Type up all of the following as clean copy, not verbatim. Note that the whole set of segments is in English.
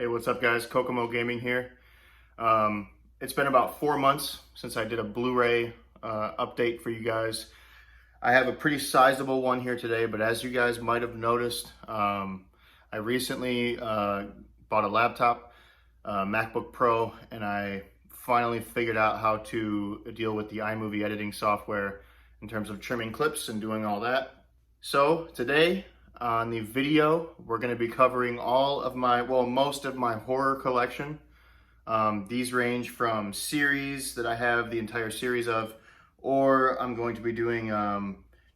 Hey, what's up guys? Kokomo Gaming here. It's been about 4 months since I did a Blu-ray update for you guys. I have a pretty sizable one here today, but as you guys might have noticed, I recently bought a laptop, MacBook Pro, and I finally figured out how to deal with the iMovie editing software in terms of trimming clips and doing all that. So today, on the video, we're going to be covering all of my, most of my horror collection. These range from series that I have the entire series of, or I'm going to be doing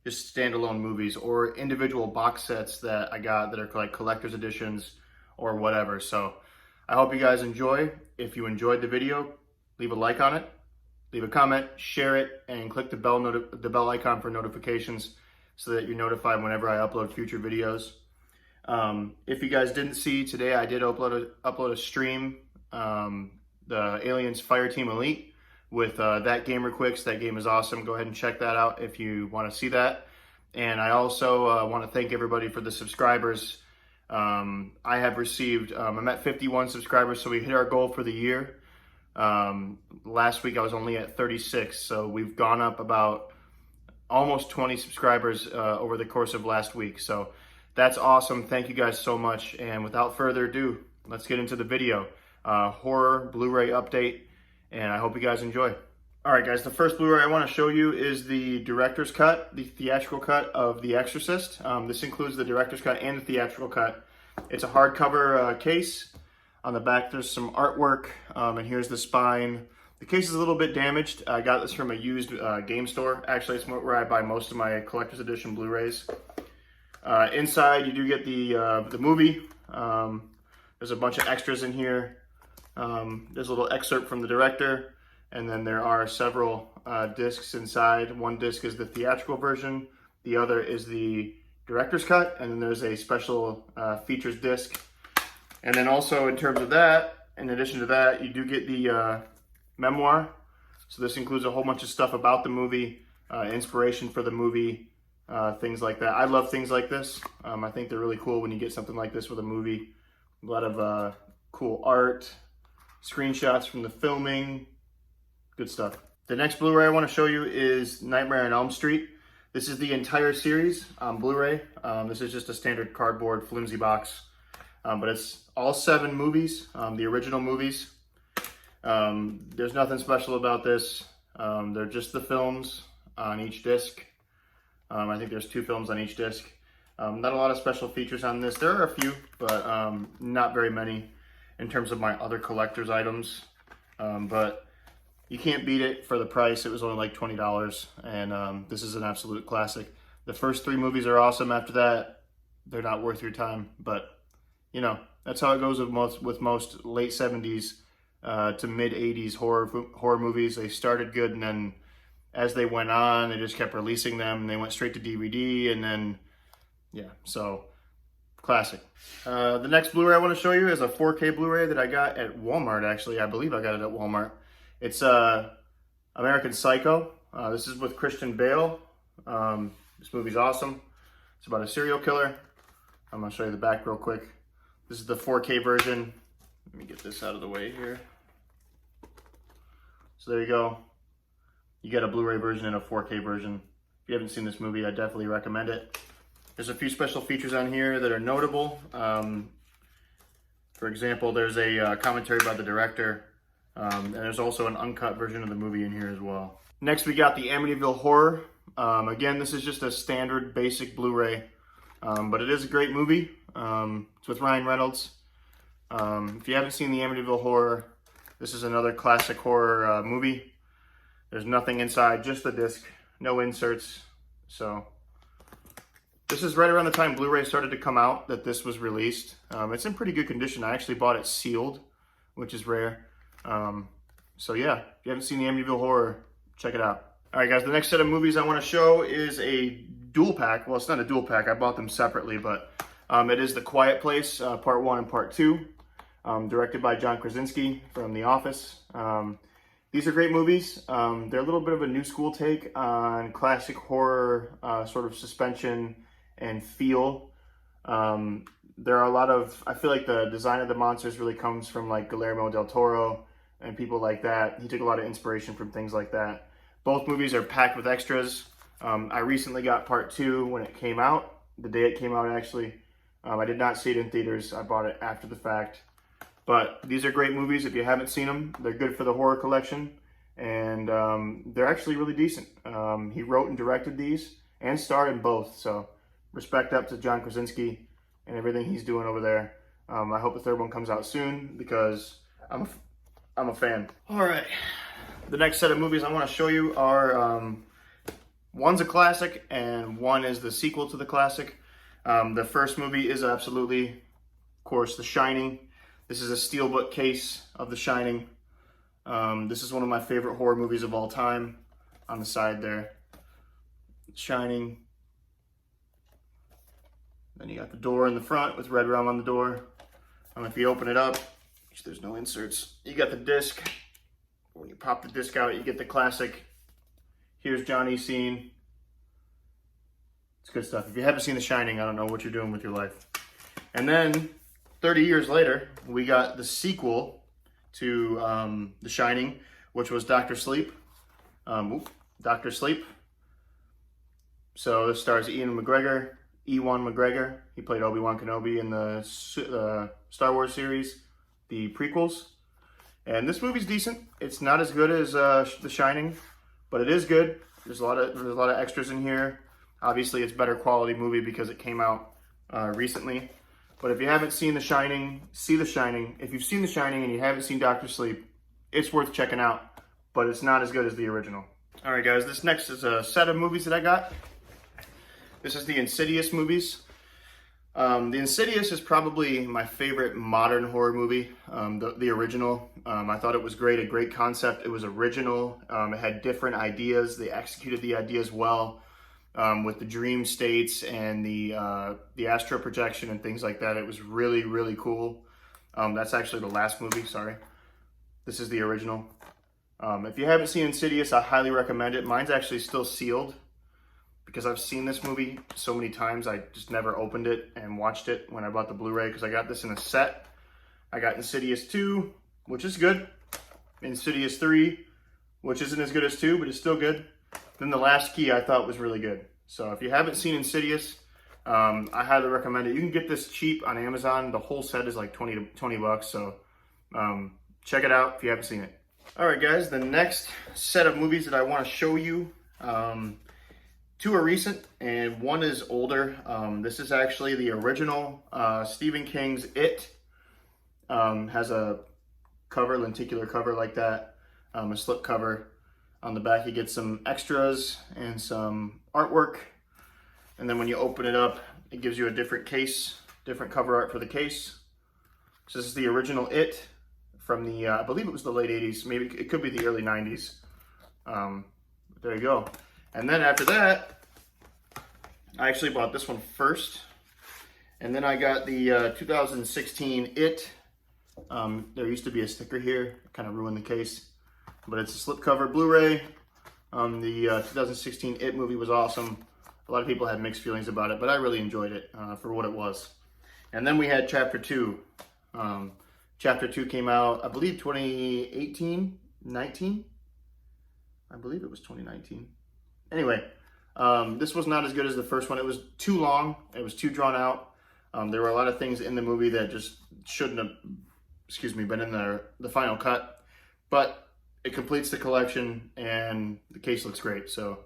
just standalone movies or individual box sets that I got that are like collector's editions or whatever. So I hope you guys enjoy. If you enjoyed the video, leave a like on it, leave a comment, share it, and click the bell icon for notifications, so that you're notified whenever I upload future videos. If you guys didn't see today, I did upload a stream, the Aliens Fireteam Elite with That Gamer Quicks. That game is awesome. Go ahead and check that out if you want to see that. And I also want to thank everybody for the subscribers. I have received, I'm at 51 subscribers, so we hit our goal for the year. Last week I was only at 36, so we've gone up about almost 20 subscribers over the course of last week. So that's awesome. Thank you guys so much. And without further ado, let's get into the video. Horror Blu-ray update, and I hope you guys enjoy. All right, guys, the first Blu-ray I want to show you is the director's cut, the theatrical cut of The Exorcist. This includes the director's cut and the theatrical cut. It's a hardcover case. On the back, there's some artwork, and here's the spine. The case is a little bit damaged. I got this from a used game store. Actually, it's where I buy most of my collector's edition Blu-rays. Inside, you do get the movie. There's a bunch of extras in here. There's a little excerpt from the director, and then there are several discs inside. One disc is the theatrical version. The other is the director's cut, and then there's a special features disc. And then also in terms of that, in addition to that, you do get the memoir. So this includes a whole bunch of stuff about the movie, inspiration for the movie, things like that. I love things like this. I think they're really cool when you get something like this with a movie. A lot of cool art, screenshots from the filming, good stuff. The next Blu-ray I want to show you is Nightmare on Elm Street. This is the entire series on Blu-ray. This is just a standard cardboard flimsy box, but it's all 7 movies, the original movies. There's nothing special about this. They're just the films on each disc. I think there's 2 films on each disc. Not a lot of special features on this. There are a few, but not very many in terms of my other collector's items. But you can't beat it for the price. It was only like $20, and this is an absolute classic. The first 3 movies are awesome. After that, they're not worth your time. But, you know, that's how it goes with most late 70s to mid 80s horror movies. They started good, and then as they went on, they just kept releasing them, and they went straight to DVD, and then yeah, so classic. The next Blu-ray I want to show you is a 4K Blu-ray that I got at Walmart. Actually, I believe I got it at Walmart. It's American Psycho. This is with Christian Bale. This movie's awesome. It's about a serial killer. I'm gonna show you the back real quick. This is the 4K version. Let me get this out of the way here. So there you go. You get a Blu-ray version and a 4K version. If you haven't seen this movie, I definitely recommend it. There's a few special features on here that are notable. For example, there's a commentary by the director, and there's also an uncut version of the movie in here as well. Next, we got the Amityville Horror. Again, this is just a standard basic Blu-ray, but it is a great movie. It's with Ryan Reynolds. If you haven't seen the Amityville Horror, this is another classic horror movie. There's nothing inside, just the disc, no inserts. So this is right around the time Blu-ray started to come out that this was released. It's in pretty good condition. I actually bought it sealed, which is rare. So yeah, if you haven't seen the Amityville Horror, check it out. All right, guys, the next set of movies I want to show is a dual pack. Well, it's not a dual pack. I bought them separately, but it is The Quiet Place, Part 1 and Part 2, directed by John Krasinski from The Office. These are great movies. They're a little bit of a new school take on classic horror sort of suspension and feel. there are a lot of, I feel like the design of the monsters really comes from like Guillermo del Toro and people like that. He took a lot of inspiration from things like that. Both movies are packed with extras. I recently got part 2 when it came out, the day it came out actually. I did not see it in theaters. I bought it after the fact. But these are great movies. If you haven't seen them, they're good for the horror collection. And they're actually really decent. He wrote and directed these and starred in both. So respect up to John Krasinski and everything he's doing over there. I hope the third one comes out soon because I'm a fan. All right. The next set of movies I want to show you are, one's a classic and one is the sequel to the classic. The first movie is absolutely, of course, The Shining. This is a steelbook case of The Shining. This is one of my favorite horror movies of all time. On the side there, Shining. Then you got the door in the front with red rum on the door. If you open it up, which there's no inserts, you got the disc. When you pop the disc out, you get the classic "Here's Johnny" scene. It's good stuff. If you haven't seen The Shining, I don't know what you're doing with your life. And then 30 years later, we got the sequel to The Shining, which was Dr. Sleep. Dr. Sleep. So this stars Ewan McGregor. He played Obi-Wan Kenobi in the Star Wars series, the prequels. And this movie's decent. It's not as good as The Shining, but it is good. There's a lot of extras in here. Obviously, it's better quality movie because it came out recently. But if you haven't seen The Shining, see The Shining. If you've seen The Shining and you haven't seen Dr. Sleep, it's worth checking out, but it's not as good as the original. All right, guys, this next is a set of movies that I got. This is the Insidious movies. The Insidious is probably my favorite modern horror movie, the original. I thought it was great, a great concept. It was original. It had different ideas. They executed the ideas well. With the dream states and the astral projection and things like that. It was really, really cool. That's actually the last movie, sorry. This is the original. If you haven't seen Insidious, I highly recommend it. Mine's actually still sealed because I've seen this movie so many times. I just never opened it and watched it when I bought the Blu Ray because I got this in a set. I got Insidious 2, which is good. Insidious 3, which isn't as good as 2, but it's still good. Then The Last Key I thought was really good. So if you haven't seen Insidious, I highly recommend it. You can get this cheap on Amazon. The whole set is like 20 bucks. So check it out if you haven't seen it. All right, guys, the next set of movies that I want to show you, 2 are recent and 1 is older. This is actually the original Stephen King's It. Has a cover, lenticular cover like that, a slip cover. On the back, you get some extras and some artwork. And then when you open it up, it gives you a different case, different cover art for the case. So this is the original It from the, I believe it was the late 80s. Maybe it could be the early 90s. There you go. And then after that, I actually bought this one first. And then I got the 2016 It. There used to be a sticker here, kind of ruined the case. But it's a slipcover Blu-ray. The 2016 It movie was awesome. A lot of people had mixed feelings about it, but I really enjoyed it for what it was. And then we had Chapter 2. Chapter 2 came out, I believe, 2018, 19? I believe it was 2019. Anyway, this was not as good as the first one. It was too long. It was too drawn out. There were a lot of things in the movie that just shouldn't have, been in the final cut. But it completes the collection and the case looks great, so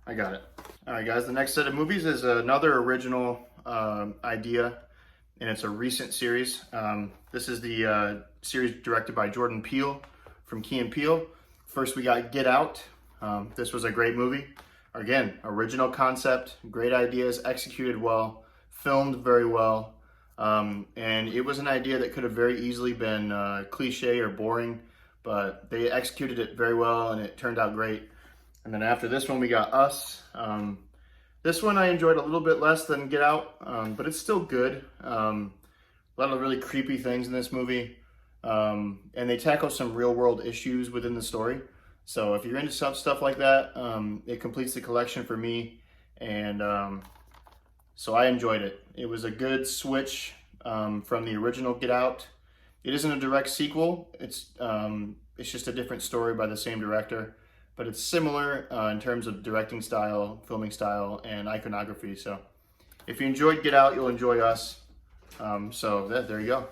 I got it. All right, guys, the next set of movies is another original idea, and it's a recent series. This is the series directed by Jordan Peele from Key and Peele. First, we got Get Out. This was a great movie. Again, original concept, great ideas, executed well, filmed very well, and it was an idea that could have very easily been cliche or boring, but they executed it very well and it turned out great. And then after this one, we got Us. This one I enjoyed a little bit less than Get Out, but it's still good. A lot of really creepy things in this movie. And they tackle some real world issues within the story. So if you're into stuff like that, it completes the collection for me. And so I enjoyed it. It was a good switch from the original Get Out. It isn't a direct sequel. It's just a different story by the same director, but it's similar in terms of directing style, filming style, and iconography. So if you enjoyed Get Out, you'll enjoy Us. There you go.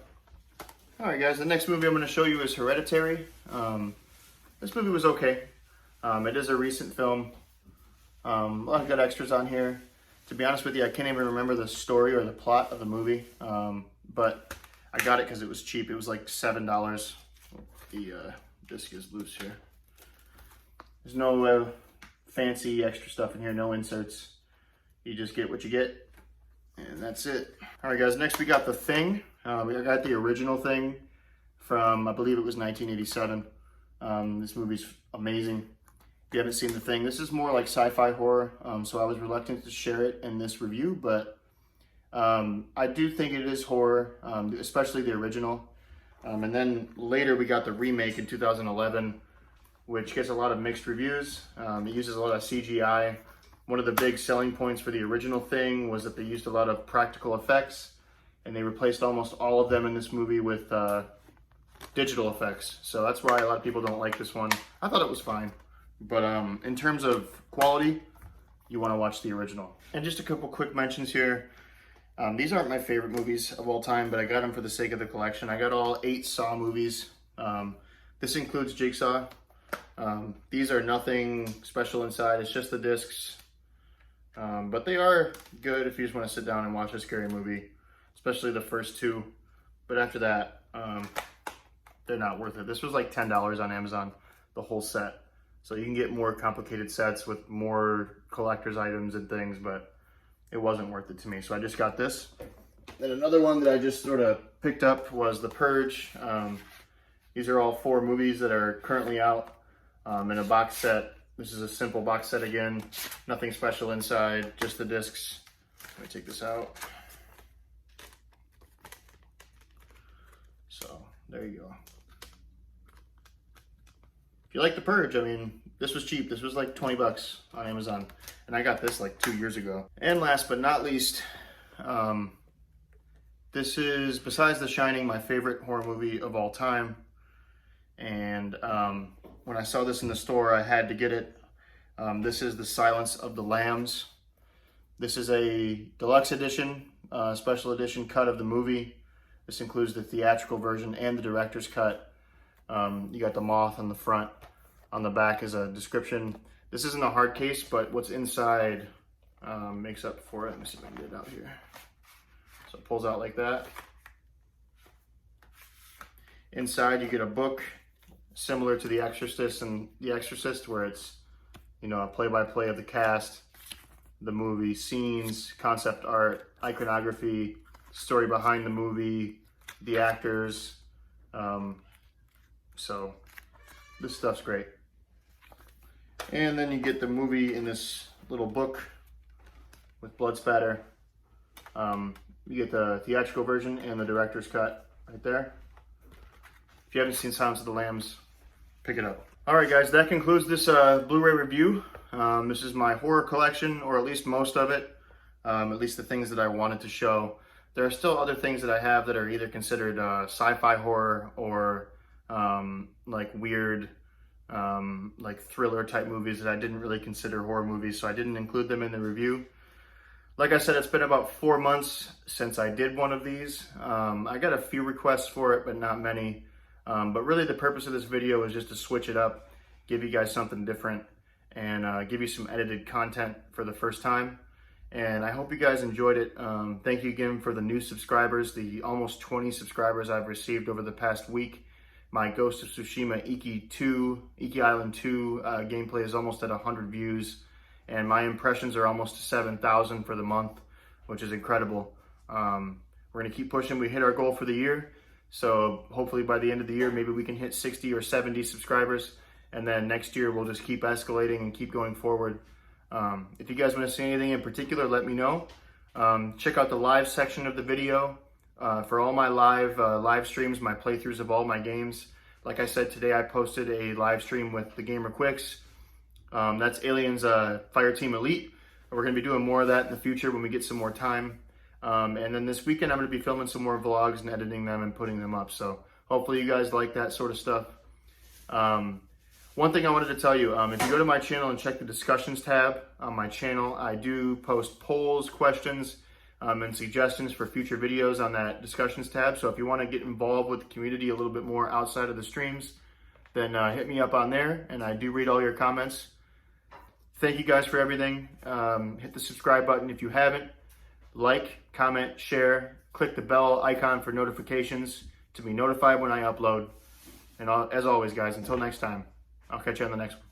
All right, guys, the next movie I'm going to show you is Hereditary. This movie was okay. It is a recent film. A lot of good extras on here. To be honest with you, I can't even remember the story or the plot of the movie, but I got it because it was cheap. It was like $7. The disc is loose here. There's no fancy extra stuff in here, no inserts. You just get what you get, and that's it. All right, guys, next we got The Thing. We got the original Thing from, I believe it was 1987. This movie's amazing. If you haven't seen The Thing, this is more like sci-fi horror, so I was reluctant to share it in this review, but I do think it is horror, especially the original. And then later we got the remake in 2011, which gets a lot of mixed reviews. It uses a lot of CGI. One of the big selling points for the original Thing was that they used a lot of practical effects, and they replaced almost all of them in this movie with digital effects. So that's why a lot of people don't like this one. I thought it was fine. But in terms of quality, you want to watch the original. And just a couple quick mentions here. These aren't my favorite movies of all time, but I got them for the sake of the collection. I got all 8 Saw movies. This includes Jigsaw. These are nothing special inside. It's just the discs. But they are good if you just want to sit down and watch a scary movie, especially the first 2. But after that, they're not worth it. This was like $10 on Amazon, the whole set. So you can get more complicated sets with more collector's items and things, but it wasn't worth it to me. So I just got this. Then another one that I just sort of picked up was The Purge. These are all 4 movies that are currently out in a box set. This is a simple box set again. Nothing special inside, just the discs. Let me take this out. So there you go. If you like The Purge, I mean, this was cheap. This was like 20 bucks on Amazon. And I got this like 2 years ago. And last but not least, this is, besides The Shining, my favorite horror movie of all time. And when I saw this in the store, I had to get it. This is The Silence of the Lambs. This is a deluxe edition, special edition cut of the movie. This includes the theatrical version and the director's cut. You got the moth on the front. On the back is a description. This isn't a hard case, but what's inside makes up for it. Let me see if I can get it out here. So it pulls out like that. Inside you get a book similar to The Exorcist and The Exorcist, where it's, you know, a play-by-play of the cast, the movie, scenes, concept art, iconography, story behind the movie, the actors. So this stuff's great. And then you get the movie in this little book with blood spatter. You get the theatrical version and the director's cut right there. If you haven't seen Silence of the Lambs, pick it up. All right, guys, that concludes this Blu-ray review. This is my horror collection, or at least most of it, at least the things that I wanted to show. There are still other things that I have that are either considered sci-fi horror or like weird, like thriller type movies that I didn't really consider horror movies, so I didn't include them in the review. Like I said, it's been about 4 months since I did one of these. I got a few requests for it, but not many. But really the purpose of this video is just to switch it up, give you guys something different, and give you some edited content for the first time. And I hope you guys enjoyed it. Thank you again for the new subscribers, the almost 20 subscribers I've received over the past week. My Ghost of Tsushima Iki Island 2 gameplay is almost at 100 views, and my impressions are almost to 7,000 for the month, which is incredible. We're gonna keep pushing. We hit our goal for the year, so hopefully by the end of the year, maybe we can hit 60 or 70 subscribers, and then next year we'll just keep escalating and keep going forward. If you guys want to see anything in particular, let me know. Check out the live section of the video for all my live streams, my playthroughs of all my games. Like I said, today I posted a live stream with the Gamer Quicks. That's Aliens Fireteam Elite. We're going to be doing more of that in the future when we get some more time. And then this weekend, I'm going to be filming some more vlogs and editing them and putting them up. So hopefully you guys like that sort of stuff. One thing I wanted to tell you, if you go to my channel and check the discussions tab on my channel, I do post polls, questions, and suggestions for future videos on that discussions tab. So if you want to get involved with the community a little bit more outside of the streams, then hit me up on there, and I do read all your comments. Thank you guys for everything. Hit the subscribe button if you haven't. Like, comment, share, click the bell icon for notifications to be notified when I upload. And as always, guys, until next time, I'll catch you on the next one.